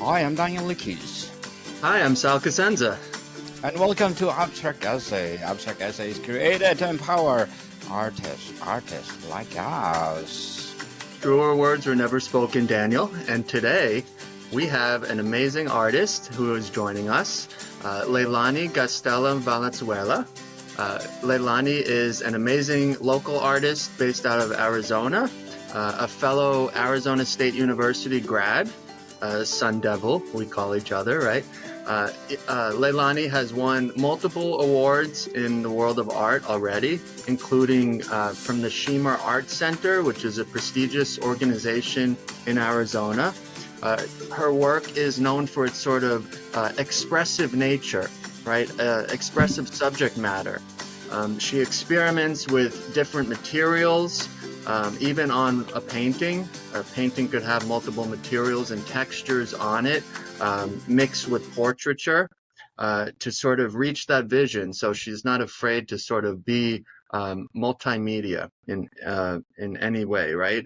Hi, I'm Daniel Likis, Hi, I'm Sal Casenza. and welcome to Abstract Essay. Abstract Essay is created to empower artists like us. Truer words were never spoken, Daniel. And today we have an amazing artist who is joining us, Leilani Gastella Valenzuela. Leilani is an amazing local artist based out of Arizona, a fellow Arizona State University grad, Sun Devil, we call each other, right? Leilani has won multiple awards in the world of art already, including from the Shemer Art Center, which is a prestigious organization in Arizona. Her work is known for its sort of expressive nature, right? Expressive subject matter. She experiments with different materials, even on a painting. A painting could have multiple materials and textures on it, mixed with portraiture, to sort of reach that vision. So she's not afraid to sort of be multimedia in any way, right?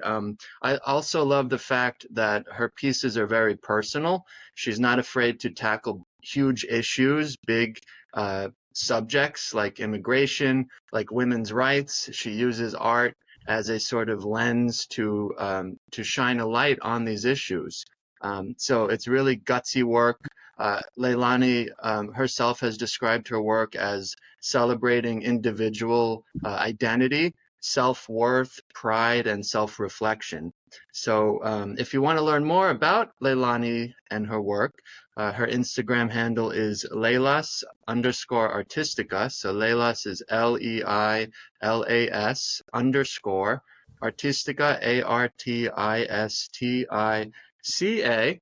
I also love the fact that her pieces are very personal. She's not afraid to tackle huge issues, big subjects like immigration, like women's rights. She uses art as a sort of lens to shine a light on these issues. So it's really gutsy work. Leilani herself has described her work as celebrating individual identity, self-worth, pride, and self-reflection. So if you want to learn more about Leilani and her work, her Instagram handle is Leilas_Artistica. So Leilas is Leilas_Artistica, Artistica.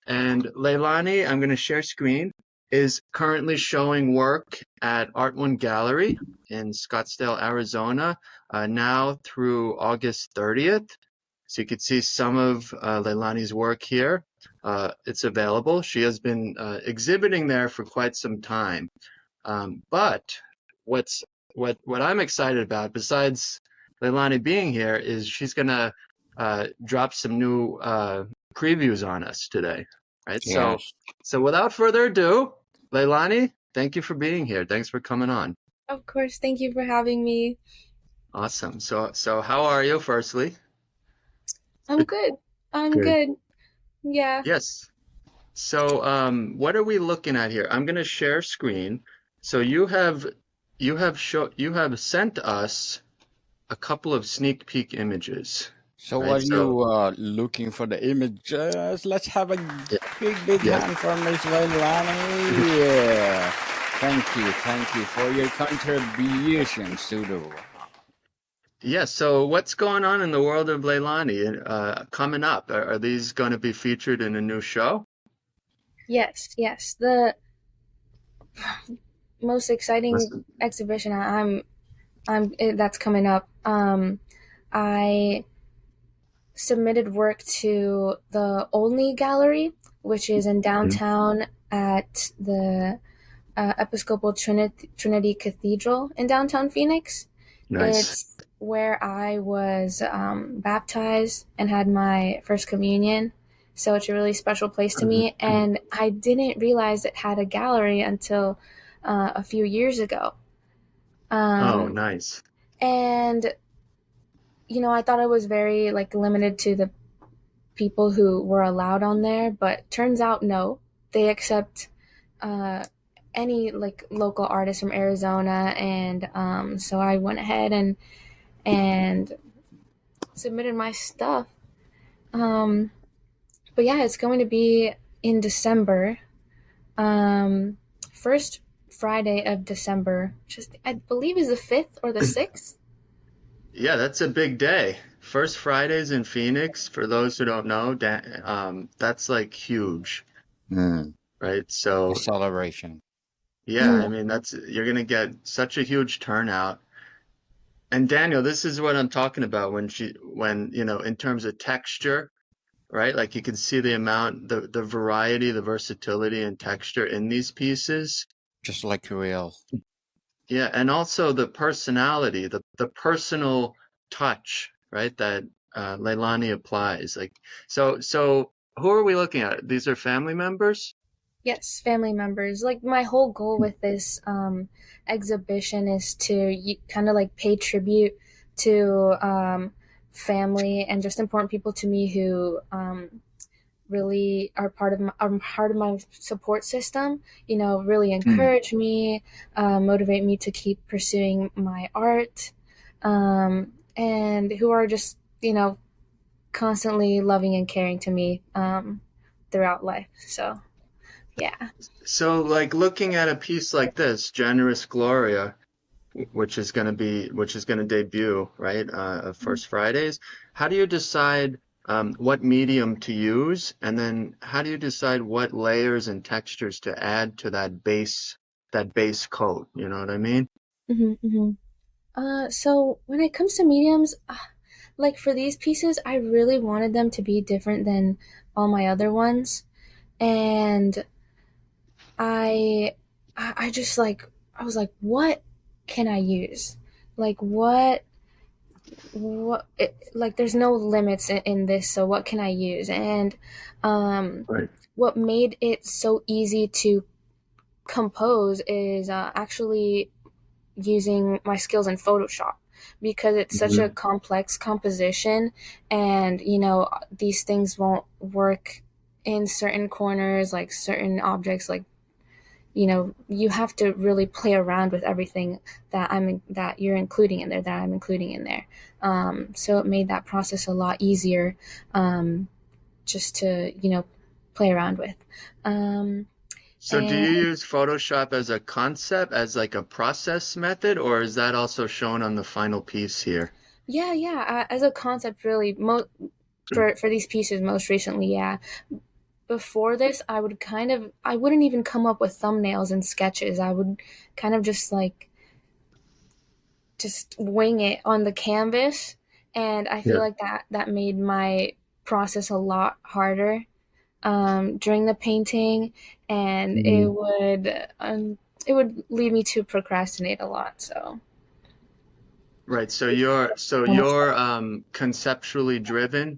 And Leilani, I'm going to share screen, is currently showing work at Art One Gallery in Scottsdale, Arizona, now through August 30th. So you can see some of Leilani's work here. It's available. She has been exhibiting there for quite some time. But what I'm excited about, besides Leilani being here, is she's gonna drop some new previews on us today, right? Yes. So without further ado, Leilani, thank you for being here. Thanks for coming on. Of course, thank you for having me. Awesome. So how are you, firstly? I'm good. I'm good. Yeah. Yes. So what are we looking at here? I'm going to share screen. So you have sent us a couple of sneak peek images, So right? while you looking for the images, let's have a big Yeah. hand for Miss Leilani. Yeah. Thank you for your contributions to the world. Yeah, so what's going on in the world of Leilani coming up? Are these going to be featured in a new show? Yes. The most exciting Listen. exhibition that's coming up. I submitted work to the Olney Gallery, which is in downtown at the Episcopal Trinity Cathedral in downtown Phoenix. Nice. It's where I was baptized and had my first communion. So it's a really special place to me. And I didn't realize it had a gallery until a few years ago. Oh, nice. And, I thought it was very limited to the people who were allowed on there, but turns out no. They accept any local artists from Arizona, and so I went ahead and submitted my stuff. But yeah, it's going to be in December. First Friday of December, I believe is the 5th or the 6th. Yeah, that's a big day. First Fridays in Phoenix, for those who don't know, that's like huge, right? So A celebration. yeah, I mean you're gonna get such a huge turnout. And Daniel, this is what I'm talking about when in terms of texture, right? Like you can see the amount, the variety, the versatility and texture in these pieces. Just like real. Yeah, and also the personality, the personal touch, right? That Leilani applies. So who are we looking at? These are family members? Yes, family members. Like my whole goal with this exhibition is to kind of like pay tribute to family and just important people to me who really are part of my support system. You know, really Hmm. encourage me, motivate me to keep pursuing my art, and who are just constantly loving and caring to me throughout life. So yeah. So, like looking at a piece like this, Generous Gloria, which is going to debut, right, First Fridays. How do you decide what medium to use, and then how do you decide what layers and textures to add to that base coat? You know what I mean? Mm-hmm. So when it comes to mediums, like for these pieces, I really wanted them to be different than all my other ones, and I, I just like I was like, what can I use? Like like there's no limits in this, so what can I use? And um, Right. what made it so easy to compose is actually using my skills in Photoshop because it's such a Hmm. complex composition, and these things won't work in certain corners, like certain objects, like you have to really play around with everything that you're including in there, that I'm including in there. So it made that process a lot easier, just to play around with. um, So do and you use Photoshop as a concept, as like a process method, or is that also shown on the final piece here? yeah, as a concept, really, for these pieces most recently, yeah. Before this, I wouldn't even come up with thumbnails and sketches. I would kind of just wing it on the canvas, and I feel Yeah. like that made my process a lot harder during the painting, and Mhm. it would lead me to procrastinate a lot. So Right. So you're conceptually driven.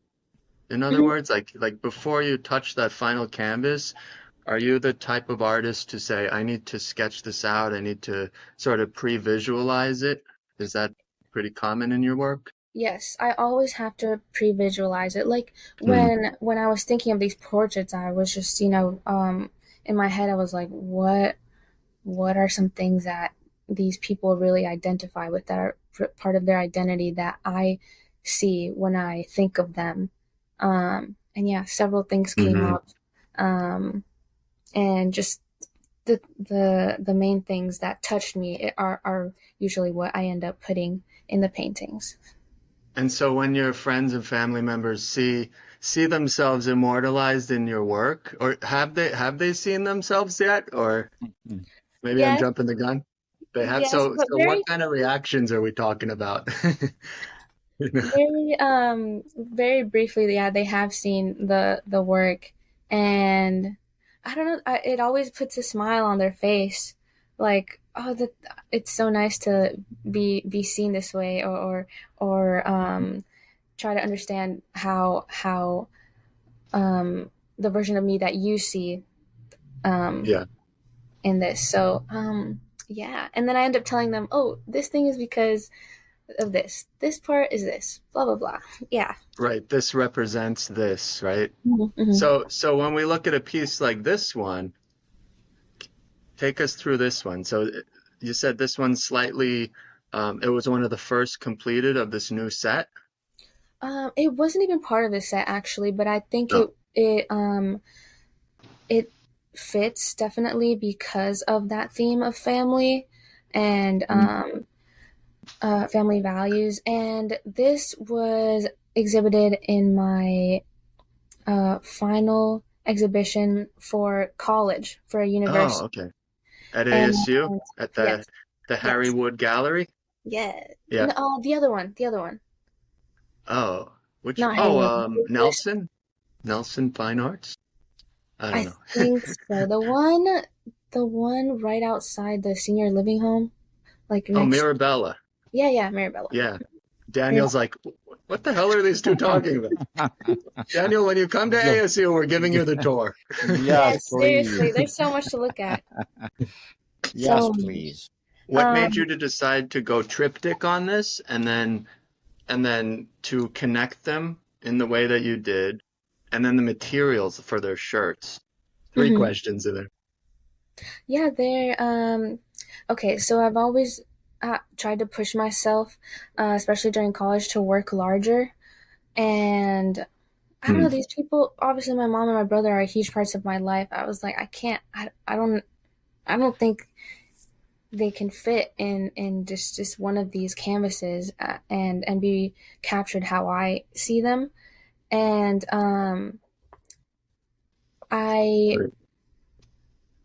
In other Mhm. words, like before you touch that final canvas, are you the type of artist to say, I need to sketch this out, I need to sort of pre-visualize it? Is that pretty common in your work? Yes, I always have to pre-visualize it. Like Mm. when I was thinking of these portraits, I was just, in my head, I was like, what are some things that these people really identify with, that are part of their identity that I see when I think of them? And yeah, several things came Hmm. up, and just the main things that touched me are usually what I end up putting in the paintings. And so when your friends and family members see themselves immortalized in your work, or have they seen themselves yet? Or maybe I'm Yes, jumping the gun. They have. yes, So but so what kind of reactions are we talking about? You know? very briefly, yeah, they have seen the work, and I don't know, it always puts a smile on their face, like, oh, that it's so nice to be seen this way, or try to understand how the version of me that you see um Yeah. in this. So yeah, and then I end up telling them, oh, this thing is because of this part is this, blah blah blah. Yeah. Right. This represents this, right? Mm-hmm. So when we look at a piece like this one, take us through this one. So you said this one's slightly, it was one of the first completed of this new set. It wasn't even part of the set actually, but I think Oh. it fits definitely because of that theme of family and Mm. family values. And this was exhibited in my final exhibition for college, for a Oh, university. okay. At And ASU, at yes, the Harry yes, Wood Gallery. yeah. Yeah. No, the other one, Oh, which? not Oh, Harrywood. Nelson Fine Arts. I don't I know. think so. The one right outside the senior living home, like Oh, next. Mirabella. Yeah, yeah, Maribella. Yeah. Yeah, Daniel's like, What the hell are these two talking about? Daniel, when you come to ASU, we're giving you the tour. Yes, Yeah, seriously, please. there's so much to look at. Yes, So please. What made um you to decide to go triptych on this and then to connect them in the way that you did, and then the materials for their shirts? Three mhm. questions in there. Yeah, they're okay, so I've always tried to push myself, especially during college, to work larger. And I don't Hmm. know, these people, obviously my mom and my brother are huge parts of my life. I was like, I can't, I don't think they can fit in just one of these canvases, and be captured how I see them. And I Great.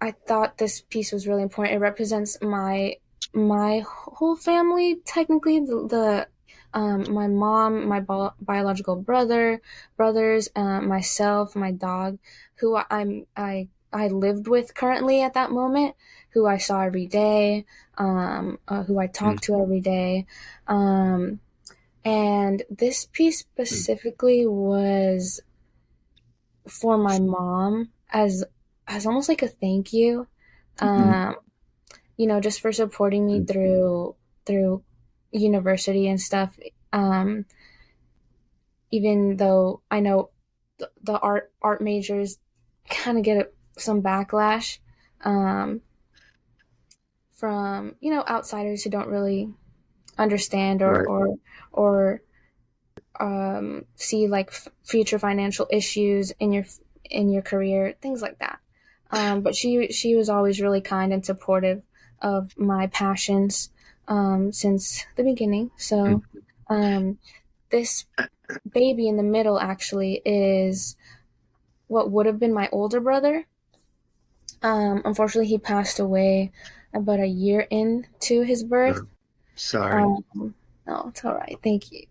I thought this piece was really important. It represents my whole family. Technically, the my mom, my biological brothers, myself, my dog, who I lived with currently at that moment, who I saw every day, who I Hmm. talked to every day, um, and this piece specifically was for my mom as almost like a thank you, Hmm. um, just for supporting me through university and stuff. Um, Even though I know the art majors kind of get some backlash, um, from outsiders who don't really understand Right. or see like future financial issues in your career, things like that. But she was always really kind and supportive of my passions, since the beginning. So Hmm. um, this baby in the middle actually is what would have been my older brother. Unfortunately, he passed away about a year into his birth. Sorry. Um, no, it's all right. Thank you.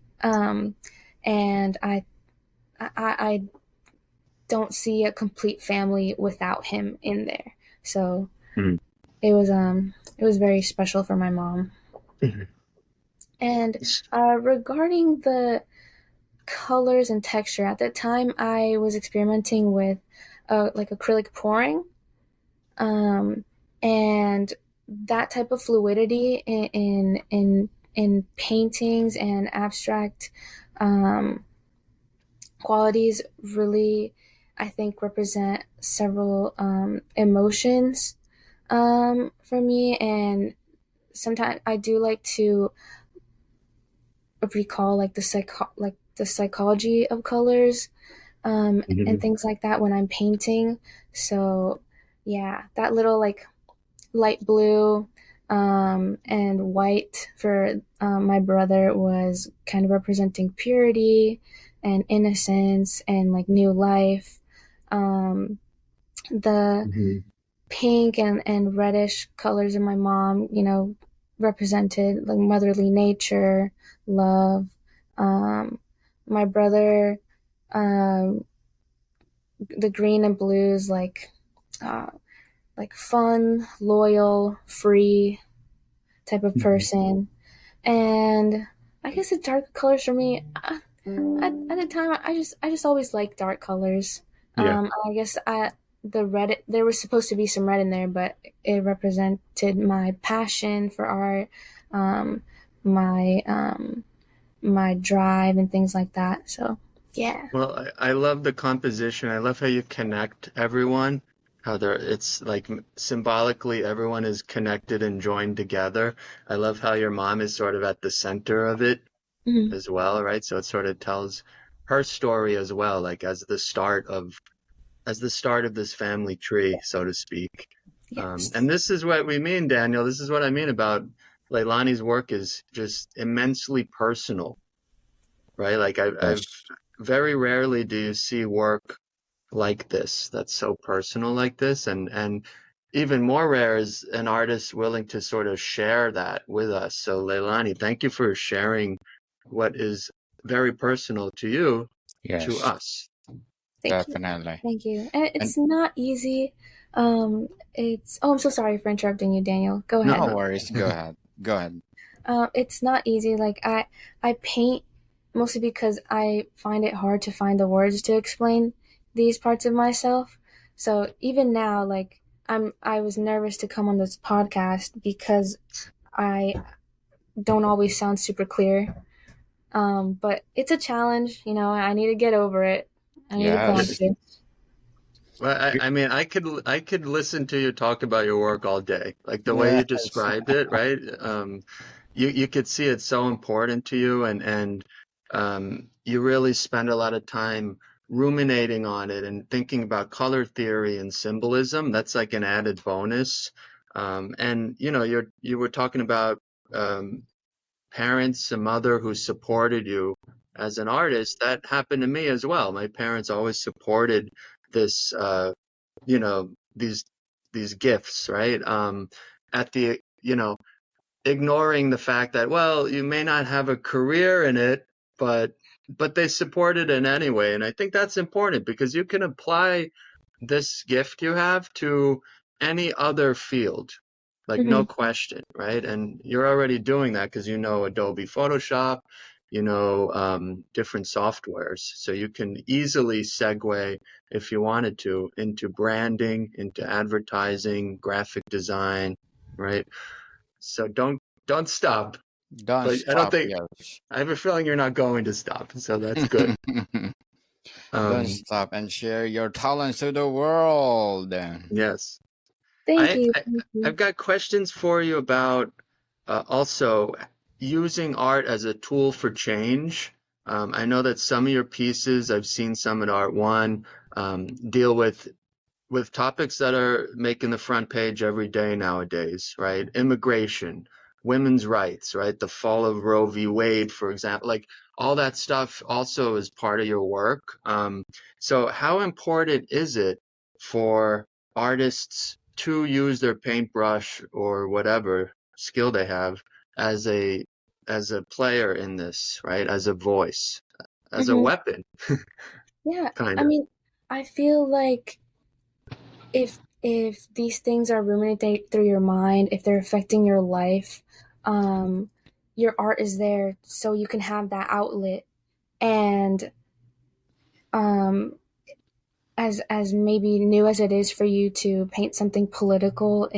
And I don't see a complete family without him in there. So Hmm. it was very special for my mom. Mhm. And regarding the colors and texture, at that time I was experimenting with like acrylic pouring, um, and that type of fluidity in paintings and abstract um, qualities really, I think, represent several emotions for me. And sometimes I do like to recall like the psychology of colors, and Mhm. things like that when I'm painting. So yeah, that little like light blue and white for my brother was kind of representing purity and innocence and like new life. Um, the Mhm. pink and reddish colors of my mom, represented like motherly nature, love. Um, my brother, um, the green and blues, uh, like fun, loyal, free type of Mhm. person. And I guess the dark colors for me, at the time, I just always liked dark colors. Yeah. I guess the red, there was supposed to be some red in there, but it represented my passion for art, um, my my drive and things like that. So yeah. Well, I love the composition. I love how you connect everyone, how it's like symbolically everyone is connected and joined together. I love how your mom is sort of at the center of it Mhm. as well, right? So it sort of tells her story as well, like as the start of this family tree, so to speak. And Yes. this is what we mean, Daniel. This is what I mean about Leilani's work is just immensely personal, right? Like I've Yes. very rarely do you see work like this that's so personal like this, and even more rare is an artist willing to sort of share that with us. So Leilani, thank you for sharing what is very personal to you to Yes. us. Thank you. Definitely. Thank you. And And it's not easy. It's I'm so sorry for interrupting you, Daniel. Go ahead. no worries. Go ahead. Go ahead. It's not easy. Like I paint mostly because I find it hard to find the words to explain these parts of myself. So even now, like I was nervous to come on this podcast because I don't always sound super clear. But it's a challenge, you know. I need to get over it. I need to Yes. practice. Well, I mean, I could listen to you talk about your work all day, like the way you Yes. described it, right? You could see it's so important to you, and you really spend a lot of time ruminating on it and thinking about color theory and symbolism. That's like an added bonus. And you were talking about um, parents, a mother who supported you as an artist. That happened to me as well. My parents always supported this, these gifts, right? At the, ignoring the fact that, well, you may not have a career in it, but they supported it anyway. And I think that's important because you can apply this gift you have to any other field, like no Hmm. question, right? And you're already doing that because you know Adobe Photoshop, different softwares. So you can easily segue, if you wanted to, into branding, into advertising, graphic design, right? So don't stop. Don't But I don't stop. think Yes. I have a feeling you're not going to stop. So that's good. Don't Um, stop and share your talents to the world. yes. Thank I, you. I Thank you. I've got questions for you about also using art as a tool for change. I know that some of your pieces, I've seen some at Art One, deal with topics that are making the front page every day nowadays, right? Immigration, women's rights, right? The fall of Roe v. Wade, for example, like all that stuff also is part of your work. So how important is it for artists to use their paintbrush or whatever skill they have as a player in this, right? As a voice, as a Hmm. weapon, Yeah, kind I of. mean, I feel like if these things are ruminating through your mind, if they're affecting your life, um, your art is there so you can have that outlet. And um, as maybe new as it is for you to paint something political,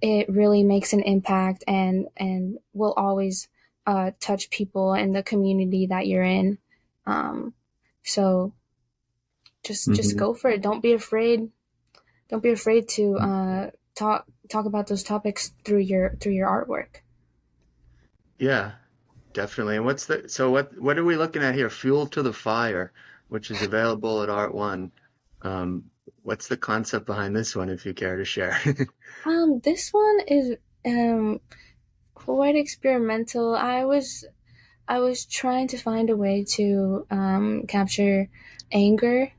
it really makes an impact and will always touch people in the community that you're in. Um, so just Hmm. go for it. Don't be afraid. Don't be afraid to talk about those topics through your artwork. Yeah. Definitely. And what are we looking at here? Fuel to the Fire, which is available at Art One. What's the concept behind this one, if you care to share? This one is quite experimental. I was trying to find a way to capture anger,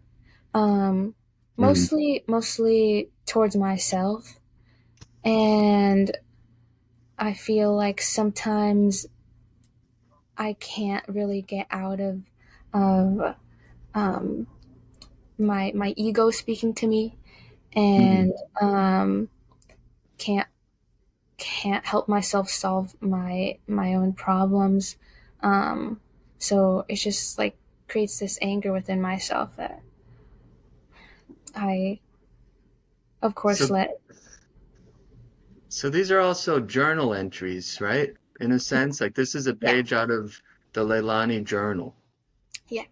um, Mhm. mostly towards myself, and I feel like sometimes I can't really get out of um, my ego speaking to me, Mhm. and um, can't can't help myself solve my own problems. Um, so it's just like creates this anger within myself that I, of course, So, let. so these are also journal entries, right? In a sense, like this is a Yeah, page out of the Leilani journal. yeah.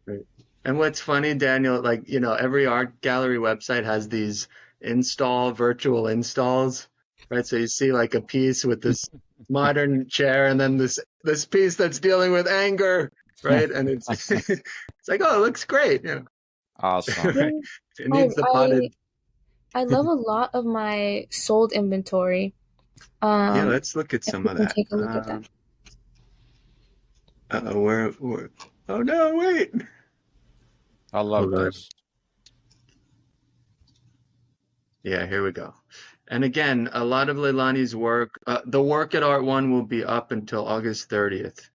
Right. And what's funny, Daniel, like, every art gallery website has these virtual installs, right? So you see like a piece with this modern chair and then this piece that's dealing with anger, right? And it's it's like, oh, it looks great, Awesome. right? Yeah. It I needs the I potted. I love a lot of my sold inventory. Yeah, Um, let's look at if some you of can that. take a look at that. Where, oh no, wait. I love Hold on. this. Yeah, here we go. And again, a lot of Leilani's work, the work at Art One will be up until August 30th.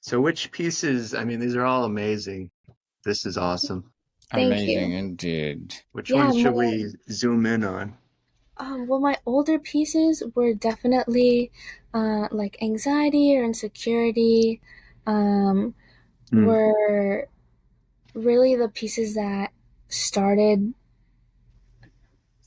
So which pieces, I mean, these are all amazing. This is awesome. Thank Amazing you. indeed. Which Yeah, ones should we zoom in on? well, my older pieces were definitely like anxiety or insecurity. um, Mm, were really the pieces that started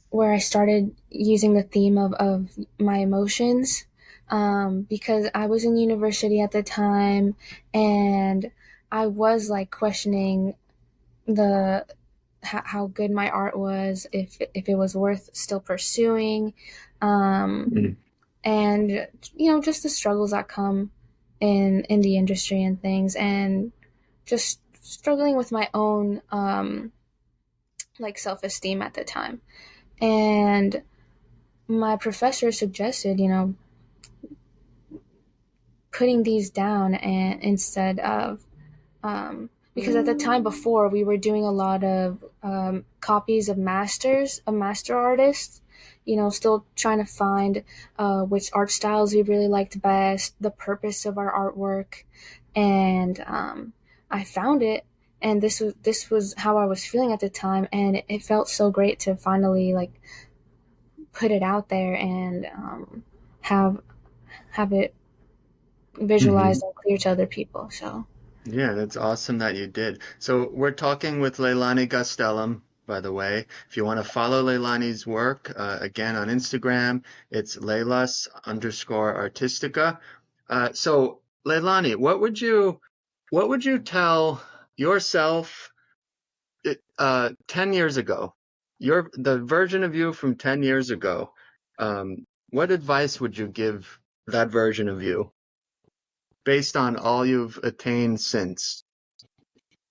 where I started using the theme of my emotions, because I was in university at the time, and I was like questioning the how good my art was, if it was worth still pursuing, um, mm, and just the struggles that come in the industry and things, and just struggling with my own like self esteem at the time. And my professor suggested, putting these down and instead of because at the time before we were doing a lot of copies of master artists, still trying to find which art styles we really liked best, the purpose of our artwork, and I found it, and this was how I was feeling at the time, and it felt so great to finally like put it out there and have have it mhm. visualized and clear to other people. So Yeah, that's awesome that you did. So we're talking with Leilani Gastella, by the way. If you want to follow Leilani's work, again on Instagram, it's Leilas underscore artistica. So Leilani, what would you tell yourself 10 years ago? The version of you from 10 years ago. What advice would you give that version of you based on all you've attained since?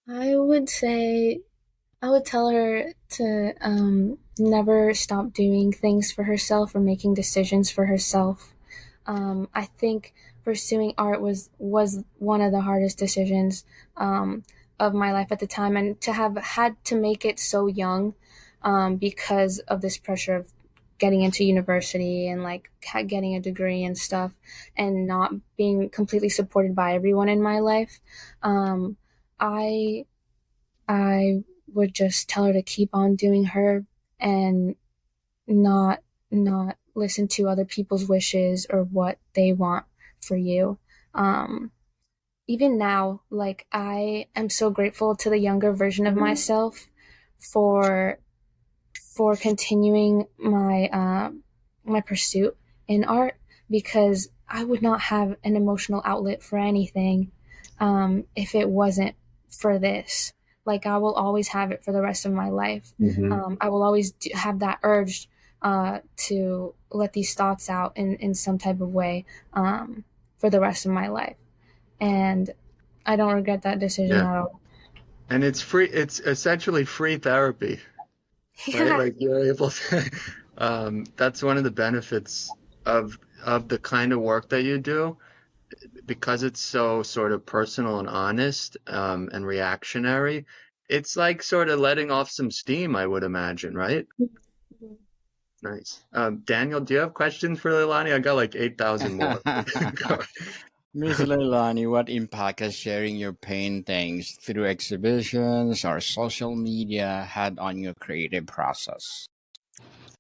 I would say I would tell her to never stop doing things for herself or making decisions for herself. I think pursuing art was one of the hardest decisions of my life at the time, and to have had to make it so young, because of this pressure of getting into university and like getting a degree and stuff, and not being completely supported by everyone in my life. Um, I I would just tell her to keep on doing her, and not not listen to other people's wishes or what they want for you. Um, Even now, like I am so grateful to the younger version of myself for continuing my pursuit in art, because I would not have an emotional outlet for anything if it wasn't for this. Like I will always have it for the rest of my life. Hmm. I will always have that urge to let these thoughts out in some type of way for the rest of my life, and I don't regret that decision Yeah. at all. And it's free, it's essentially free therapy, right? Yeah. Like you're able to, that's one of the benefits of the kind of work that you do, because it's so sort of personal and honest, and reactionary. It's like sort of letting off some steam, I would imagine, right? Nice. Daniel, do you have questions for Leilani? I got like 8,000 more. Go. Miss Leilani, what impact has sharing your paintings through exhibitions or social media had on your creative process?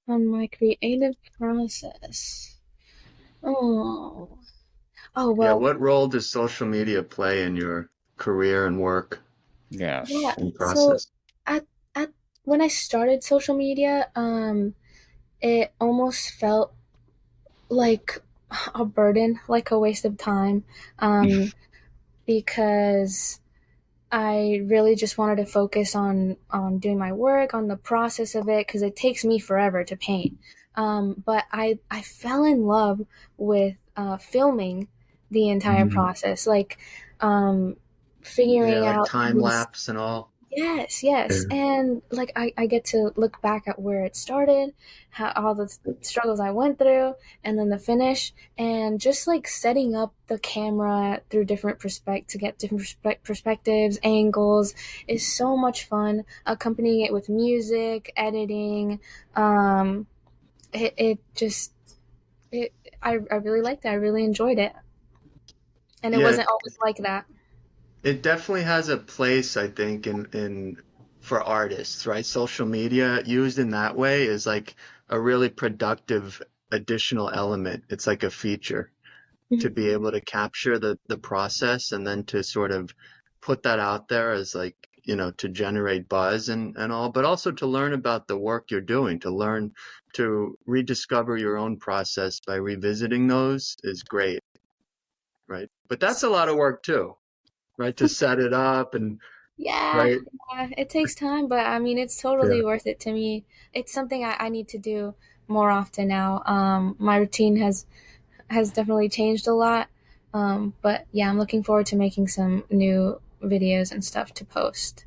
On my creative process. Oh, oh Yeah, well, what role does social media play in your career and work yeah. Yes. and So process? at at when I started social media, it almost felt like a burden, like a waste of time, um, because I really just wanted to focus on doing my work, on the process of it, because it takes me forever to paint. But I fell in love with filming the entire Mhm. process, like um, Yeah, figuring like out time these. lapse and all. Yes, yes. Yeah. And like I get to look back at where it started, how all the struggles I went through, and then the finish, and just like setting up the camera through different perspectives to get different perspectives, angles is so much fun. Accompanying it with music, editing, um, it just it I really liked it. I really enjoyed it, and it Yeah, wasn't always like that. it definitely has a place, I think, in for artists, right? Social media used in that way is like a really productive additional element. It's like a feature. to Mhm. be able to capture the process and then to sort of put that out there as like, to generate buzz and all, but also to learn about the work you're doing, to learn to rediscover your own process by revisiting those is great, right? But that's a lot of work too, right? To set it up and Yeah, right. yeah, it takes time, but I mean, it's Yeah. totally worth it to me. It's something I need to do more often now. My routine has definitely changed a lot. But yeah, I'm looking forward to making some new videos and stuff to post.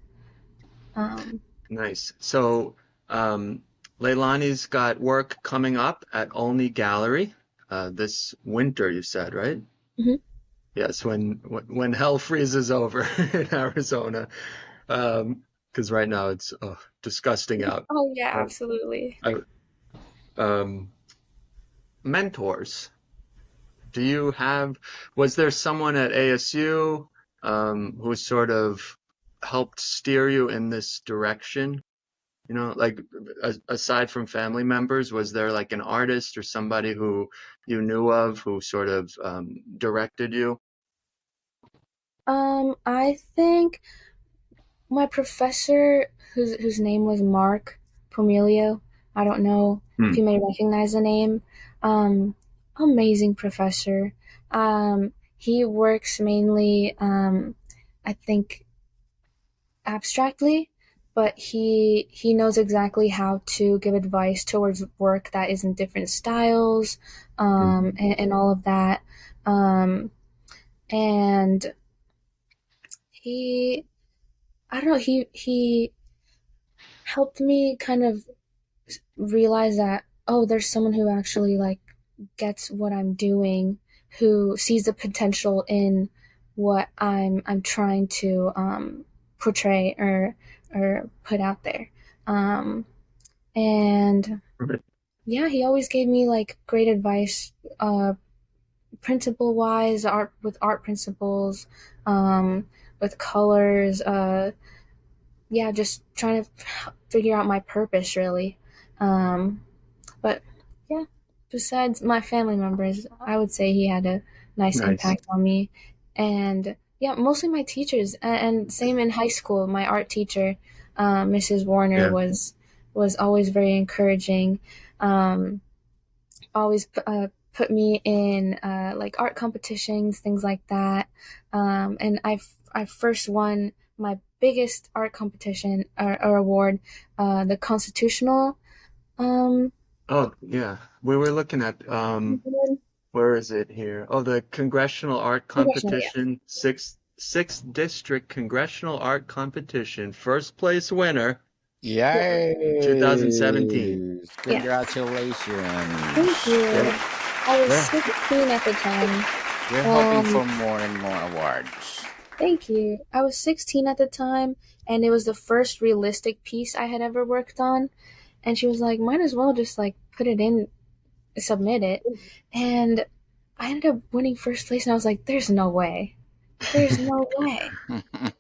Um, Nice. So, um, Leilani's got work coming up at Olney Gallery this winter, you said, right? mhm. Yes, when hell freezes over in Arizona, because right now it's disgusting out. Oh yeah, Uh, absolutely. I, um, Mentors. Do you have, was there someone at ASU who sort of helped steer you in this direction? Like aside from family members, was there like an artist or somebody who you knew of who sort of directed you? I think my professor, whose name was Mark Pomilio, I don't know if Hmm. you may recognize the name. Um, Amazing professor. He works mainly, I think, abstractly, but he knows exactly how to give advice towards work that is in different styles, and all of that. Um, and he, I don't know, he helped me kind of realize that, oh, there's someone who actually like gets what I'm doing, who sees the potential in what I'm trying to portray or put out there. Um, and Right. yeah, he always gave me like great advice, principle wise, art principles, um, with colors, yeah, just trying to figure out my purpose really. Um, but yeah, besides my family members, I would say he had a nice Nice. impact on me. And yeah, mostly my teachers. And same in high school, my art teacher, Mrs. Warner, Yeah. was always very encouraging. Um, Always put me in like art competitions, things like that. And I first won my biggest art competition or award, the constitutional. Um, Oh, yeah. We were looking at where is it here? Oh, the Congressional Art Congressional, yeah, Competition, sixth district Congressional Art Competition, first place winner, yeah, $2,017. Yay! yeah. Congratulations. Thank you. Yep. I was We're 16 at the time. we're hoping Um, for more and more awards. Thank you. I was 16 at the time, and it was the first realistic piece I had ever worked on. And she was like, might as well just like put it in, submit it. And I ended up winning first place, and I was like, there's no way. There's no way.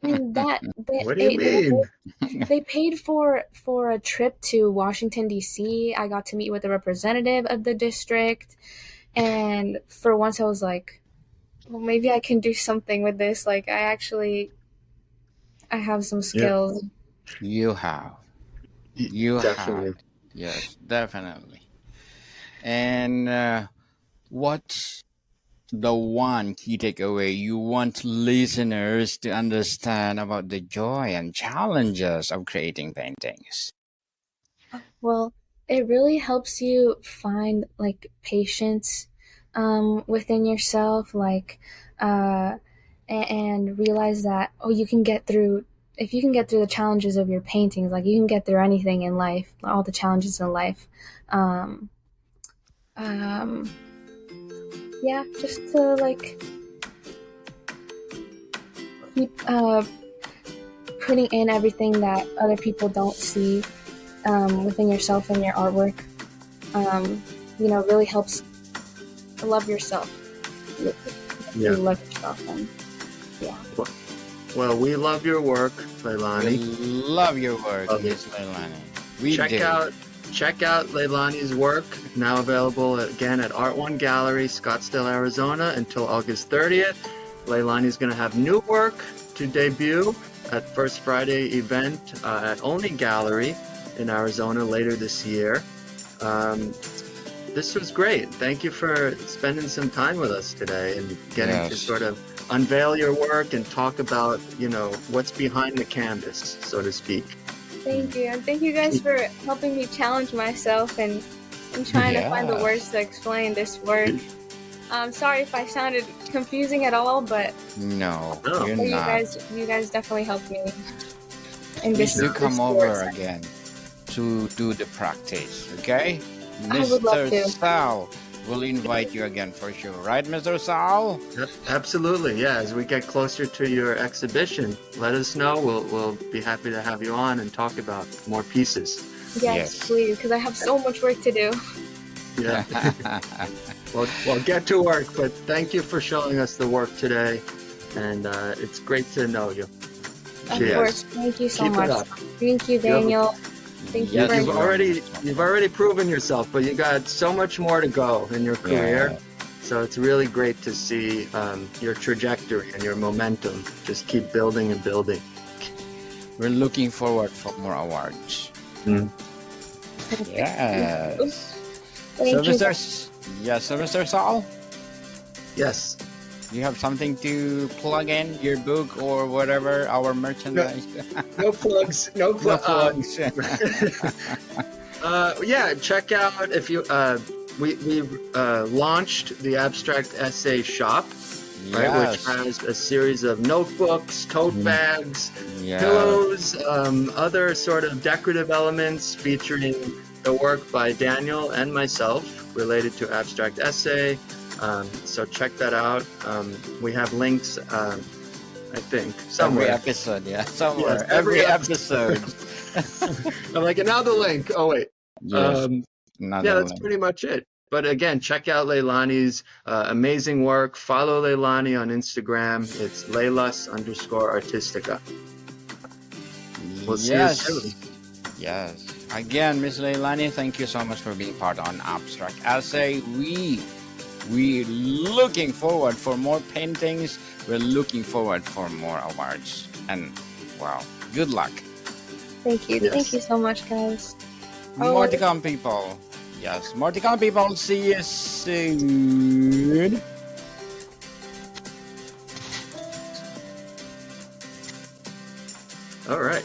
And that What do you mean? they paid for a trip to Washington D.C. I got to meet with a representative of the district, and for once I was like, well, maybe I can do something with this. Like I have some Yeah, skills. You have. You definitely. had. Yes, definitely. And what's the one key takeaway you want listeners to understand about the joy and challenges of creating paintings? Well, it really helps you find like patience within yourself, like uh, and realize that, oh, you can get through. If you can get through the challenges of your paintings, like you can get through anything in life, all the challenges in life. Um, um, yeah, just to like keep putting in everything that other people don't see within yourself and your artwork. Um, really helps love yourself. If you Yeah. love yourself, then yeah. Well, we love your work, We Leilani. love your work, Love it. Miss Leilani. We Check do. out check out Leilani's work, now available again at Art One Gallery, Scottsdale, Arizona, until August 30th. Leilani's going to have new work to debut at First Friday event at Only Gallery in Arizona later this year. This was great. Thank you for spending some time with us today and getting to sort of unveil your work and talk about, what's behind the canvas, so to speak. Thank you. And thank you guys for helping me challenge myself and trying to find the words to explain this work. I'm sorry if I sounded confusing at all, but No, you're not. You guys definitely helped me in Please this. do come over again to do the practice, okay? I would love Mr. to. Sal will invite you again for sure, right, Mr. Sal? Absolutely, yeah. As we get closer to your exhibition, let us know. We'll be happy to have you on and talk about more pieces. Yes, please, because I have so much work to do. Yeah. Well, get to work, but thank you for showing us the work today, and it's great to know you. Of course, thank you so Keep much. it up. Thank you, Daniel. Thank you very much. You've already proven yourself, but you got so much more to go in your career. Yeah. So it's really great to see your trajectory and your momentum just keep building and building. We're looking forward for more awards. Yes. Thank you. So Mr. Sal, Yes. you have something to plug in your book or whatever, our merchandise? No plugs. No No plugs. plugs. Yeah, check out if you. We launched the Abstract Essay Shop, right, which has a series of notebooks, tote bags, pillows, other sort of decorative elements featuring the work by Daniel and myself related to abstract essay. So check that out. We have links, I think, somewhere. Every episode, somewhere. Yes, every episode. I'm like, and now the link. Oh, wait. Yes. That's pretty much it. But again, check out Leilani's amazing work. Follow Leilani on Instagram. It's Leilas_Artistica. We'll see you soon. Yes. Again, Miss Leilani, thank you so much for being part on Abstract Essay. We're looking forward for more paintings. We're looking forward for more awards. And wow, good luck. Thank you. Yes. Thank you so much, guys. More to come, people. Yes, more to come, people. See you soon. All right.